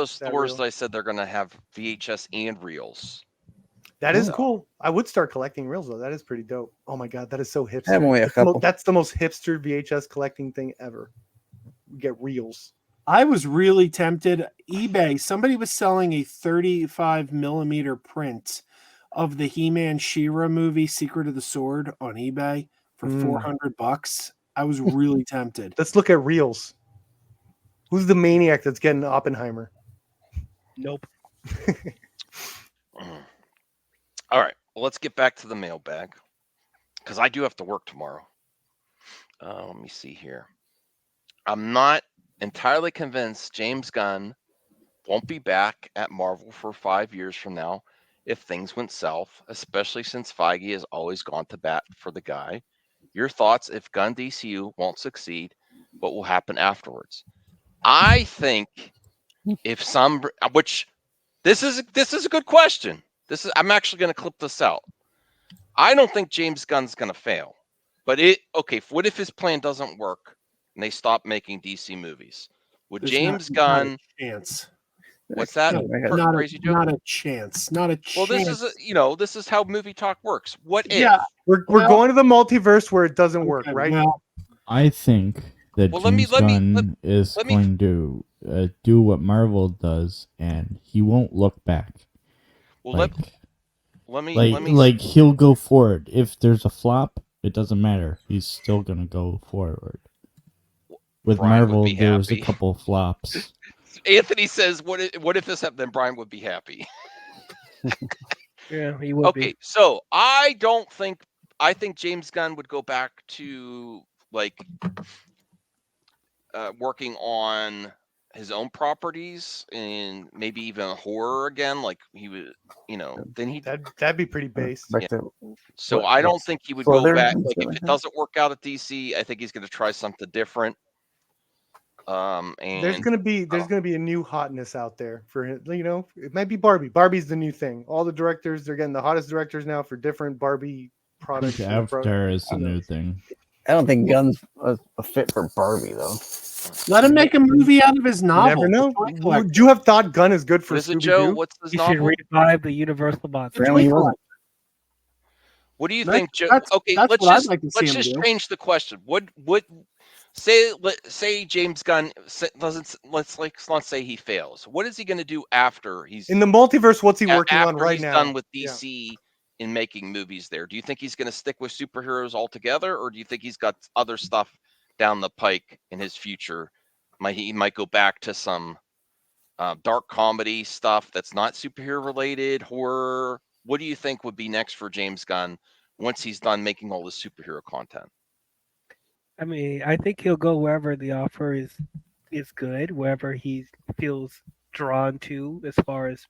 those That stores real? that I said they're going to have VHS and reels. That is So- cool. I would start collecting reels though. That is pretty dope. Oh my god, that is so I have hipster. only a couple. That's the most hipster VHS collecting thing ever. You get reels. I was really tempted. eBay, somebody was selling a 35 millimeter print of the He-Man She-Ra movie Secret of the Sword on eBay for $400. I was really tempted. Let's look at reels. Who's the maniac that's getting Oppenheimer? Nope. All right, well, let's get back to the mailbag because I do have to work tomorrow. Let me see here. I'm not entirely convinced James Gunn won't be back at Marvel for 5 years from now if things went south, especially since Feige has always gone to bat for the guy. Your thoughts if Gunn DCU won't succeed, what will happen afterwards? I think if some, which this is a good question. I'm actually going to clip this out. I don't think James Gunn's going to fail, but what if his plan doesn't work and they stop making DC movies? Would There's James not Gunn? a chance. What's that? Not a chance. Not a chance. Well, this is how movie talk works. What if? Yeah. We're going to the multiverse where it doesn't work, Okay, right? well, I think that Well, James Gunn is going to do what Marvel does, and he won't look back. Well, let me like he'll go forward. If there's a flop, it doesn't matter. He's still gonna go forward. With Brian would Marvel, be there was a happy. couple flops. Anthony says, "What if this happened? Then Brian would be happy." Yeah, he would Okay, be. so I think James Gunn would go back to working on his own properties and maybe even horror again. Like he would, then he. That'd be pretty base. Back to So I don't think he would go Slither? back. Is Like that if what it it doesn't work out at DC, I think he's going to try something different. And There's gonna be a new hotness out there for him. It might be Barbie. Barbie's the new thing. All the directors, they're getting the hottest directors now for different Barbie I products. think Avatar is the new thing. I don't think Gunn's a fit for Barbie though. let him make a movie out of his You novel. never know. Toy Collector. Would you have thought Gunn is good for what is it, Scooby Joe? Doo? What's his He should novel? revive the Universal monster. Apparently he wasn't. What do you That's- think, Joe? that's- Okay, that's let's what I'd just like to see him do. change the question. What say James Gunn let's say he fails. What is he going to do after he's In the multiverse, what's he working on after right he's now? done with Yeah. DC in making movies there? Do you think he's going to stick with superheroes altogether, or do you think he's got other stuff down the pike in his future? He might go back to some dark comedy stuff that's not superhero related, horror. What do you think would be next for James Gunn once he's done making all this superhero content? I mean, I think he'll go wherever the offer is good, wherever he feels drawn to as far as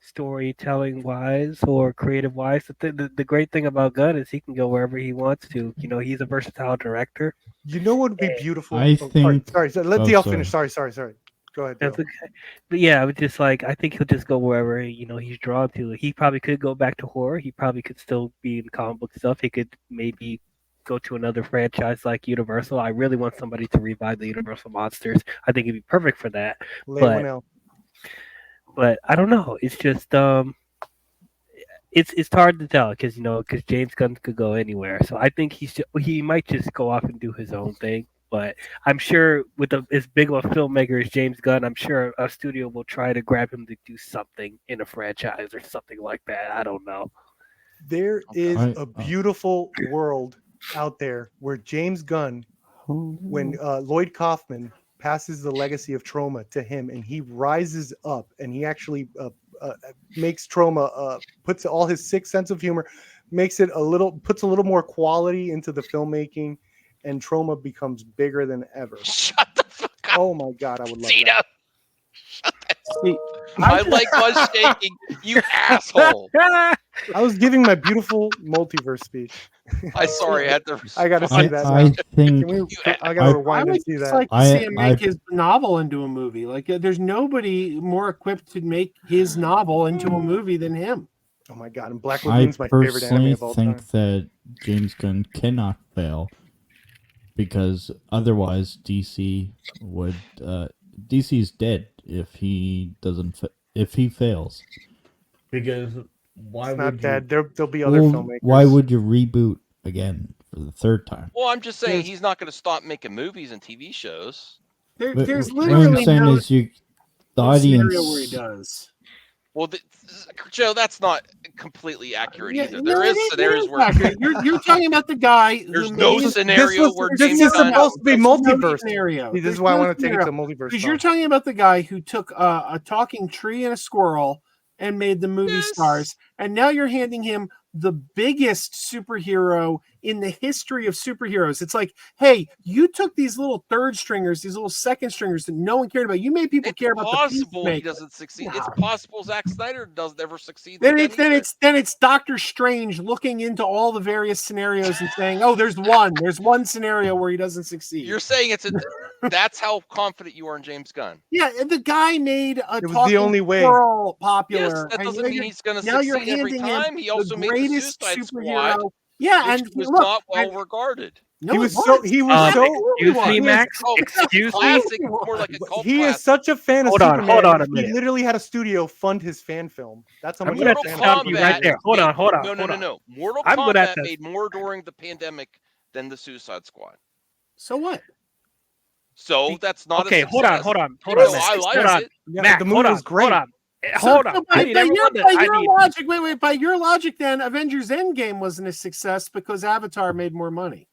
storytelling wise or creative wise. The great thing about Gunn is he can go wherever he wants to. He's a versatile director. You know what would be beautiful? I Sorry. think- Let oh, DL sorry. finish. Sorry. Go ahead. That's Dale. okay. But yeah, I would just I think he'll just go wherever he's drawn to. He probably could go back to horror. He probably could still be in comic book stuff. He could maybe go to another franchise like Universal. I really want somebody to revive the Universal monsters. I think it'd be perfect for that. Lay but- one out. But I don't know. It's just it's hard to tell because James Gunn could go anywhere. So I think he might just go off and do his own thing. But I'm sure with as big of a filmmaker as James Gunn, I'm sure a studio will try to grab him to do something in a franchise or something like that. I don't know. There is I- a beautiful world out there where James Gunn, when Lloyd Kaufman passes the legacy of Trauma to him, and he rises up, and he actually makes Trauma, puts all his sixth sense of humor, puts a little more quality into the filmmaking, and Trauma becomes bigger than ever. Shut the fuck up, Oh my God, I would love Tina. that. See, My leg was shaking. You asshole. I was giving my beautiful multiverse speech. I had to. I got to see that now. I think Can we? I I got to I rewind would and see just that. like to I- see him I- make his novel into a movie. Like, there's nobody more equipped to make his novel into a movie than him. Oh my God! And Black I Lagoon's my favorite anime personally of all time. think that James Gunn cannot fail because otherwise DC would DC's dead if he doesn't if he fails. Because why It's would not that. you? There'll be other Well, filmmakers. why would you reboot again for the third time? Well, I'm just saying There's- he's not going to stop making movies and TV shows. There's What I'm literally saying no is the scenario where he audience. does. Well, Joe, that's not completely accurate Yeah, either. no, There it is is scenarios where accurate. You're talking about the guy who there's no made scenario where this James is Gunn. supposed to be There's no multiverse. scenario. See, this There's is why I no want to take it to scenario. multiverse. Because you're talk. talking about the guy who took a talking tree and a squirrel and made the movie Yes. stars, and now you're handing him the biggest superhero in the history of superheroes. It's like, hey, you took these little third stringers, these little second stringers that no one cared about. You made people It's care about the possible he Peacemaker. doesn't succeed. No. It's possible Zack Snyder doesn't ever succeed. Then again it's either. Doctor Strange looking into all the various scenarios and saying, "Oh, there's one scenario where he doesn't succeed." You're saying that's how confident you are in James Gunn. Yeah, and the guy made a It was talking the only way. squirrel Yes, popular. that and doesn't now mean you're- he's going to now you're succeed every handing him time. He also the made the greatest Suicide superhero. Squad, Yeah, which and was look, not well and- regarded. no, He it was so was. he was so Excuse me, he is- Max. Oh, Excuse me. classic, more like a cult he is classic. such a fan of Hold on, Superman. hold on a He minute. literally had a studio fund his fan film. That's how I'm much gonna of have a to fan of stop you Superman right there. he is. Hold on, hold on, No, hold on. no. Mortal I'm gonna have Kombat to- made more during the pandemic than the Suicide Squad. So what? So that's not Okay, a hold on, success. hold on, hold No, on. Max. I Hold like on. it. Yeah, Max, the movie hold on, was great. hold on. So Hold on. I need everyone to. I need. logic, wait. By your logic, then Avengers Endgame wasn't a success because Avatar made more money.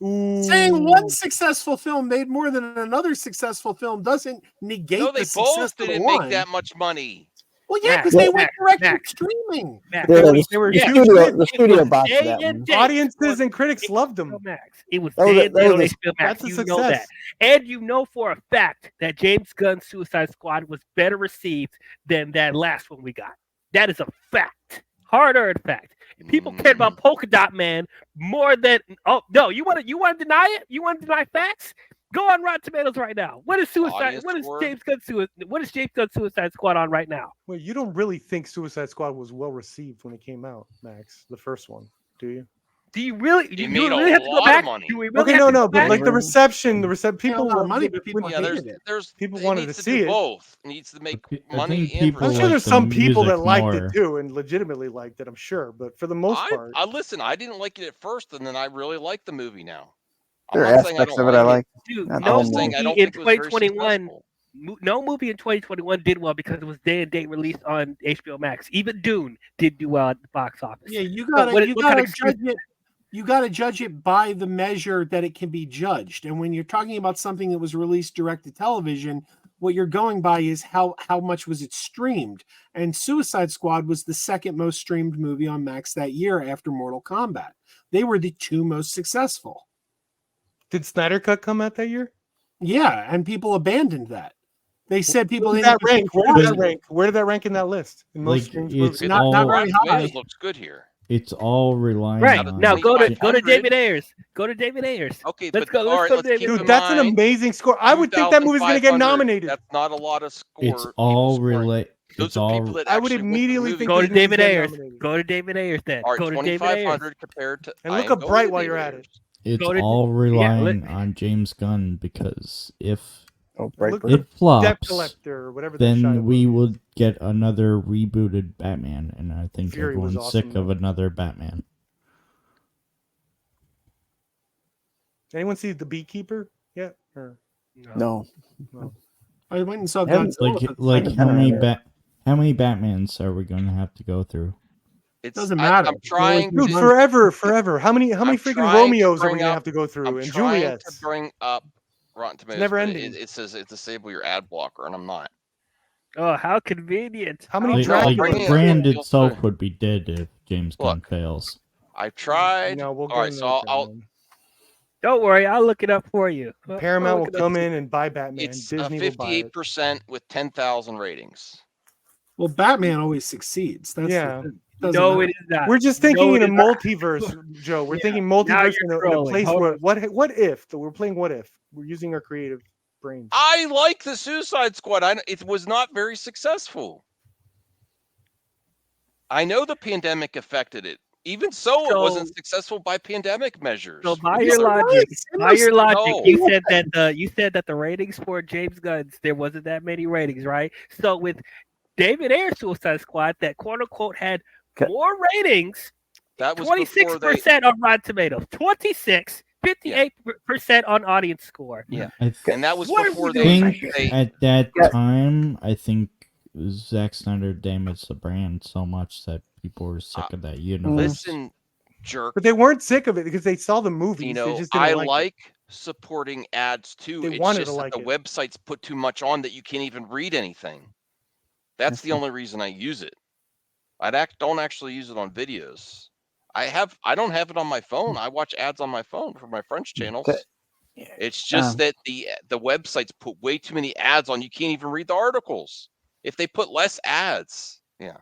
Saying one Ooh. successful film made more than another successful film doesn't negate No, they the success both of the didn't one. make that much money. Well, yeah, Max, because they went Max, direct to Max. streaming. Max, Yeah, They were yeah, huge studio, hits. the studio it was botched day that and one. date Audiences on and critics loved HBO them. Max. It was That was day a- and that date was on a- HBO Max. That's a You know that, success. and you know for a fact that James Gunn's Suicide Squad was better received than that last one we got. That is a fact, hard-earned fact. People cared about Polka Dot Man more than. Oh no, you want to deny it? You want to deny facts? Go on Rotten Tomatoes right now. What is Suicide? Audience What is score? James Gunn What is James Gunn Suicide Squad on right now? Wait, you don't really think Suicide Squad was well received when it came out, Max? The first one, do you? Do you really? It Do you made really a have to go lot of back? money. Do we really Okay, have no, to no, go but back? like the reception, A people lot of loved money, it but people when- Yeah, hated it. people wanted needs to to see do it. both. It needs to make I money think and people I'm prestige. sure like there's the some people that music liked more. it too and legitimately liked it. I'm sure, but for the most part, I listen. I didn't like it at first, and then I really like the movie now. There I'm are not saying I aspects don't of it I like like. Dude, Not it. the no I'm whole just saying movie I don't in think it was very 2021. successful. No movie in 2021 did well because it was day and date released on HBO Max. Even Dune did do well at the box office. Yeah, you So gotta what kind gotta of excuse- judge it. You gotta judge it by the measure that it can be judged. And when you're talking about something that was released direct to television, what you're going by is how much was it streamed. And Suicide Squad was the second most streamed movie on Max that year after Mortal Kombat. They were the two most successful. did Snyder Cut come out that year? Yeah, and people abandoned that. They said people Where did didn't that rank? Where did But- that rank? Where did that rank in that list? In most Like, streamed it's movies? Not- all not very Rotten high. Tomatoes looks good here. it's all relying Right on now, go to 2500. David Ayers. Go to David Ayers. Okay, Let's but go. all Let's right, go let's to keep David. in Dude, that's an mind, amazing score. I would think that movie's gonna get 2,500, nominated. That's not a lot of score. it's people all scoring. relate. Those It's are all people that I would actually went to the immediately movie. think Go this to movie's David getting Ayers. nominated. Go to David Ayers then. All right, Go to David Ayers. 2,500 compared to. And I look am up going Bright to while David you're at it. Ayers. it's Go to- all yeah, relying on James Gunn, because if Oh, Look Brightburn. at it flops, Debt Collector or whatever. the Shia then we movie is. would get another rebooted Batman, and I think Fury was everyone's awesome, sick of though. another Batman. Anyone see The Beekeeper yet? Or No. I went and saw Haven't- Godzilla. for the Like second how time. many how many Batmans are we going to have to go through? It's, Doesn't matter. I'm trying Dude, to. forever. How many I'm freaking trying to Romeos are we bring gonna up- have to go through? I'm And trying Juliets. to bring up Rotten Tomatoes. never but ending. It says it's disable your ad blocker, and I'm not. Oh, how convenient. How many Like, Dracula- like Bring it- brand Feel itself free. would be dead if James Gunn Look. fails. I've tried. No, we'll go All right, in so there, I'll Paramount. Don't worry, I'll look it up for you. Paramount I'll will look it up. come in and buy Batman. it's a Disney will buy it. 58% with 10,000 ratings. Well, Batman always succeeds. That's Yeah. doesn't No, matter. it is not. We're just No, thinking it in a is not. multiverse, Joe. We're Yeah. thinking Now multiverse you're in a trolling. place Hold where what if? We're playing what if. We're using our creative brains. I like the Suicide Squad. It was not very successful. I know the pandemic affected it Even so, it So- wasn't successful by pandemic measures. So by Yes, your it logic, was. It by was- your logic, No. you said that the ratings for James Gunn's there wasn't that many ratings, right? So with David Ayer's Suicide Squad, that quote unquote had Okay. more ratings, That was before they. 26% on Rotten Tomatoes, 26, 58% on audience score. Yeah. I And that was What are before we they. doing? think at that Yeah. time, I think Zack Snyder damaged the brand so much that people were sick of that universe. Listen, jerk. But they weren't sick of it because they saw the movies. You they know, just didn't I like it. supporting ads too. They It's wanted to just that like the it. websites put too much on that you can't even read anything. That's the only reason I use it. Don't actually use it on videos. I don't have it on my phone. I watch ads on my phone for my French channels. Okay. It's just that the websites put way too many ads on. You can't even read the articles. If they put less ads, yeah.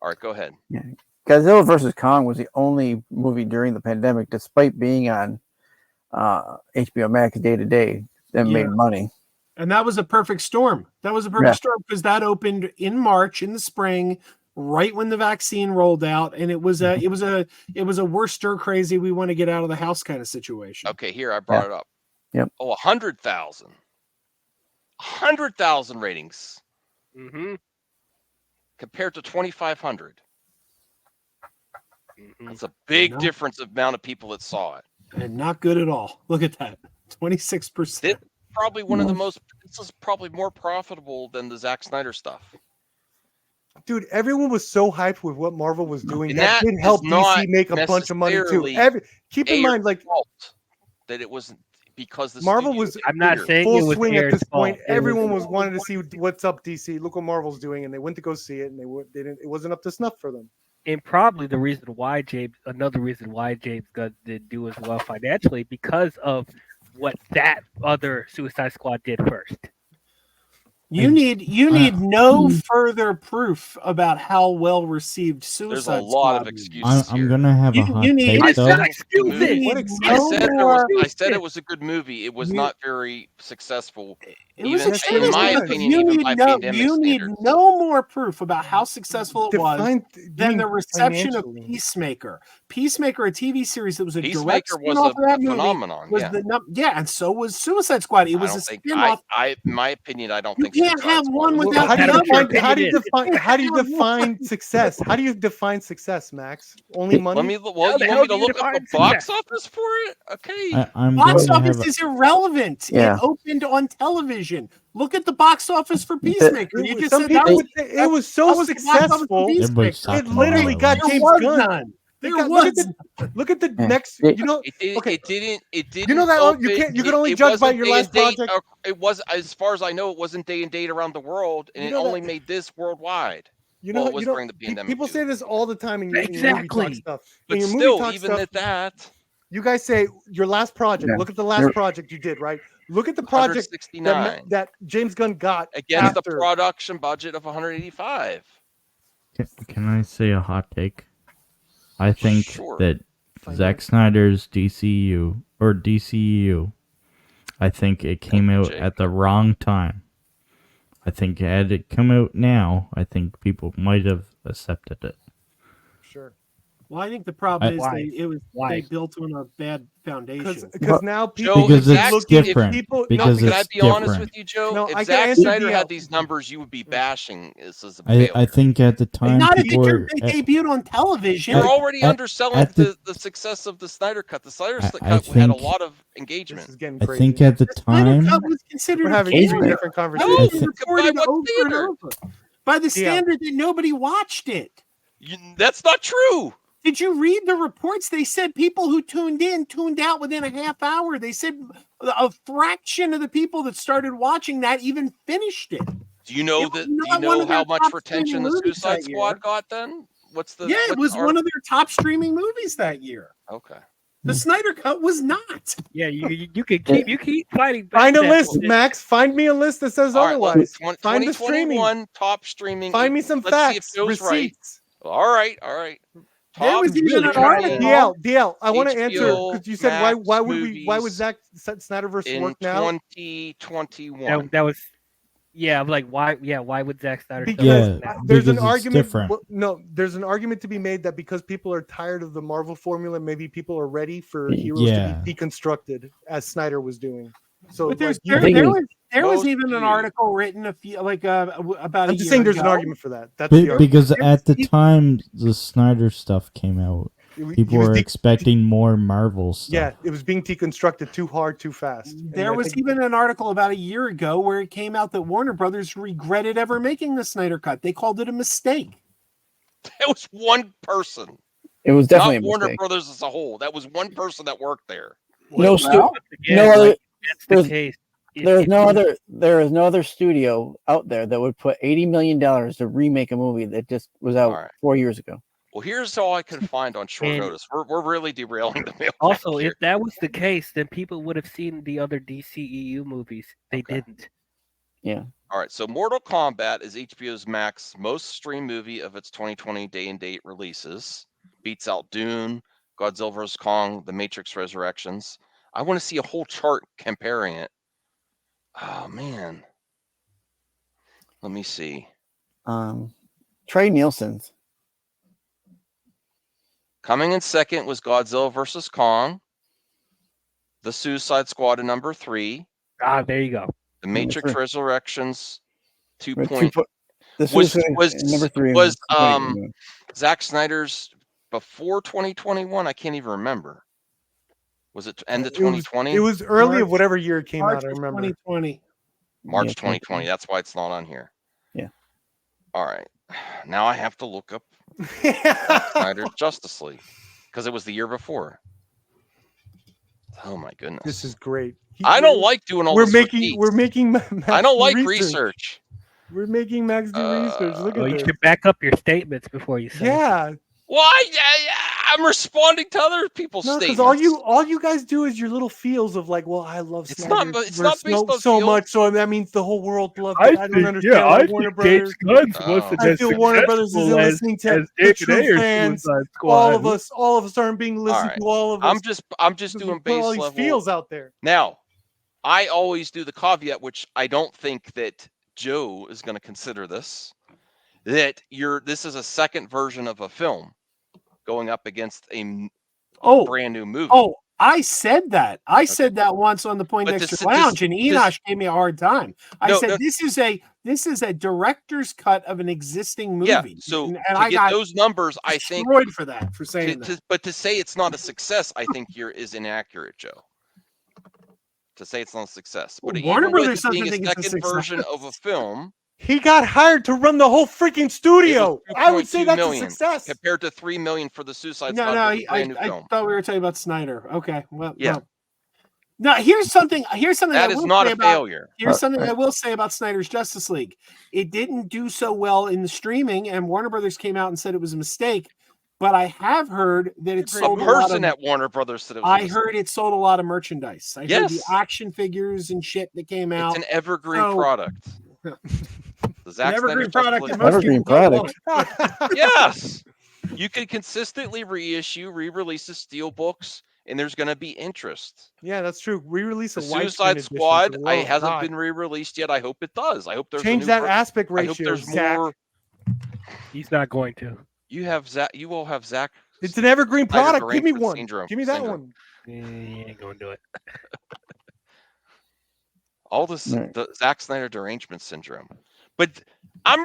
All right, go ahead. Godzilla vs. Kong was the only movie during the pandemic, despite being on HBO Max day to day, that made money. And that was a perfect storm. That was a perfect storm because that opened in March in the spring, right when the vaccine rolled out, and it was a worse stir crazy. We want to get out of the house kind of situation. Okay, here I brought it up. Yep. Oh, 100,000. 100,000 ratings Mm-hmm. compared to 2,500. Mm-hmm. That's a big No. difference of amount of people that saw it. And not good at all. Look at that, 26%. Probably one of the most. This is probably more profitable than the Zack Snyder stuff. Dude, everyone was so hyped with what Marvel was doing. And That that did help is not DC make a bunch of money too. necessarily Keep in mind, like fault that it wasn't because the Marvel studio was I'm not bigger. saying it full was swing at Ayer's this point. fault. It was- Everyone was wanting to see what's up, DC. Look what Marvel's doing, and they went to go see it, and they didn't. It wasn't up to snuff for them. and probably another reason why James Gunn didn't do as well financially because of what that other Suicide Squad did first. You need no further proof about how well received Suicide There's a Squad lot of is. excuses I'm here. gonna have a You- hot you need- take I though. said Excuse the me. movie- What I excuse? said more- it was a good movie. It was You- not very successful. It was Even- successful. in my Yes, opinion, you even need by no, pandemic you need standards. no more proof about how successful it was Define than the reception of financially. Peacemaker. Peacemaker, a TV series that was a direct Peacemaker was spin-off a of that movie, phenomenon. was Yeah. and so was Suicide Squad. It I was a don't think spin-off. in my opinion, I don't You think can't Suicide have Squad one was without good. the other. How do you Yeah. define success? How do you define success, Max? Only money? You How the want hell me do to you look up the define box success? office for it? Okay. I'm Box going to office have is irrelevant. Yeah. It opened on television. Look at the box office for Peacemaker. You just Some said people that would say it was so that was the box office for successful. Peacemaker. Everybody's talking It literally about got it. There James was Gunn. none. There Look was. Look at the Yeah. next. It- You know, okay. It didn't. You know that open, you can only judge by wasn't your day last and date, project. It was, as far as I know, it wasn't day and date around the world, and You it know only that- made this worldwide. You Well, know, it was you know, during the pandemic, people too. say this all the time in your movie talk Exactly. stuff. But in your still, movie talk even stuff, at that, you guys say your last project. Yeah. Look at the last You're- project you did, right? Look at the project 169 that James Gunn got against after. the production budget of 185. Can I say a hot take? I think Sure. that Zack Snyder's DCU, I think it came out Jake. at the wrong time. I think had it come out now, I think people might have accepted it. Sure. Well, I think the problem is Why? they built on a bad foundation. Because now people Joe, Because if it's Zack- different. People, Because Can I it's be honest different. with you, Joe? No, I if can Zack answer Snyder DL. had these numbers, you would be bashing this as a I failure. think at the time Not if people were. they debuted on television. You're already underselling at the- the success of the Snyder Cut. The Snyder I Cut had a think- lot of This engagement. is getting I crazy. think at the Snyder time. Cut was considered We're a having failure. two different That conversations. was I think- reported By what over and standard? over by the Yeah. standard that nobody watched it. That's not true. Did you read the reports? They said people who tuned out within a half hour. They said a fraction of the people that started watching that even finished it. Do you know It was that? Do you not one know of their how much top retention streaming the movies Suicide that Squad year. got then? What's the? Yeah, it what's was our- one of their top streaming movies that year. Okay. The Snyder Cut was not. Yeah, you can keep fighting back. Find a that list, bullshit. Max. Find me a list that says All right. otherwise. Look, Find the streaming. 2021 top streaming. Find me some Let's see if facts, Joe's right. receipts. All right. All right. There Top was even really an trying to- article. DL, I want to answer HBO because you said why Max would Zack movies Snyderverse in work now? 2021. That was Yeah, I'm like, why? Yeah, why would Zack Snyder? Because Yeah, there's an because it's argument. different. Well, no, there's an argument to be made that because people are tired of the Marvel formula, maybe people are ready for heroes Yeah. to be deconstructed, as Snyder was doing. So, But like, there was Most even an do. article written about a I'm just year saying there's an ago. argument for that. That's the argument. Because There at the was- time the Snyder stuff came out, He people was were expecting more Marvel stuff. Yeah, it was being deconstructed too hard, too fast. And There I was think- even an article about a year ago where it came out that Warner Brothers regretted ever making the Snyder Cut. They called it a mistake. That was one person, It was definitely not a Warner mistake. Brothers as a whole. That was one person that worked there. No, Well, Again, no other. like, that's the there's- case. There is no other studio out there that would put $80 million to remake a movie that just was out All right. 4 years ago. Well, here's all I can find on short And- notice. We're really derailing the mail. Also, here. if that was the case, then people would have seen the other DCEU movies. They Okay. didn't. All right, so Mortal Kombat is HBO's Max most streamed movie of its 2020 day-and-date releases. Beats out Dune, Godzilla vs. Kong, The Matrix Resurrections. I want to see a whole chart comparing it. Oh, man. Let me see. Trey Nielsen's. Coming in second was Godzilla vs. Kong. The Suicide Squad at number 3. Ah, there you go. The Number Matrix 3. Resurrections 2 With point The was Suicide- number 3 was 2.8. Zack Snyder's before 2021. I can't even remember. Was it end of 2020? It was early of March- whatever year it came March out. I of remember. 2020. March Yeah, 2020. That's why it's not on here. Yeah. All right. Now I have to look up Zack Snyder's Justice League because it was the year before. Oh my goodness. This is great. I don't like doing all We're this. with making. Keats. We're making. Max I don't do like research. We're making Max do research. Look Well, at you this. should back up your statements before you say. it. Yeah. Why? I'm responding to other people's No, statements. because all you guys do is your little feels of like, well, I love It's Snyder not- it's not based on so feel. much, so that means the whole world loved it. I don't understand why Warner Brothers. Gunn's wasn't I feel Warner Brothers isn't listening to the true fans. All of us aren't being listened right. to. All of us. I'm just We doing put all base these level. feels out there. Now, I always do the caveat, which I don't think that Joe is going to consider this. That this is a second version of a film going up against a Oh, brand new movie. oh, I said that. I said that once on the But Poindexter this- Lounge, and this- Enosh gave me a hard time. I No, said no. this is a director's cut of an existing movie. Yeah. So and to I get got those numbers, I think destroyed for that for saying that. but to say it's not a success, I think is inaccurate, Joe. To say it's not a success, but Well, even Warner with Brothers it being doesn't a think it's a second version success. of a film He got hired to run the whole freaking studio. I would say 2.2 that's million a success. compared to 3 million for the Suicide No, Squad, no, which is a brand new I film. thought we were talking about Snyder. Okay, well, Yeah. no. Now here's something. That I is will not say a about- failure. Here's something I will say about Snyder's Justice League. It didn't do so well in the streaming, and Warner Brothers came out and said it was a mistake. But I have heard that it A sold a lot person of. at Warner Brothers said it was a I mistake. heard it sold a lot of merchandise. I heard the Yes. action figures and shit that came It's out. an evergreen So- product. The Zack An evergreen Snyder's product Justice that most Evergreen people don't product. want. Yes. You can consistently reissue, re-release the steel books, and there's going to be interest. Yeah, that's true. Re-release a The widescreen Suicide edition, Squad, for the love of hasn't God. been re-released yet. I hope it does. I hope there's Change a new that ver- aspect I hope ratio, there's Zach. more. He's not going to. You have Zach. You all have Zach. It's an evergreen Snyder product. Give me derangement one. syndrome- Give me that syndrome. one. He ain't gonna do it. All this, Right. the Zack Snyder derangement syndrome. But I'm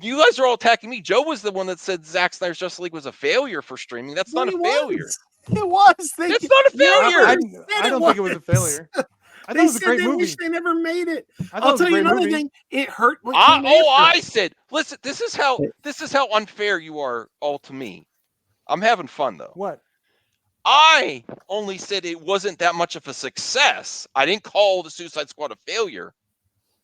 you guys are all attacking me. Joe was the one that said Zack Snyder's Justice League was a failure for streaming. That's not a It failure. was. It was. That's not a failure. I don't think it was a failure. I thought They it was a said great they movie. wish they never made it. I thought it I'll was a tell you great another movie. thing. It hurt. What came I after. said, listen, this is how unfair you are all to me. I'm having fun though. What? I only said it wasn't that much of a success. I didn't call the Suicide Squad a failure.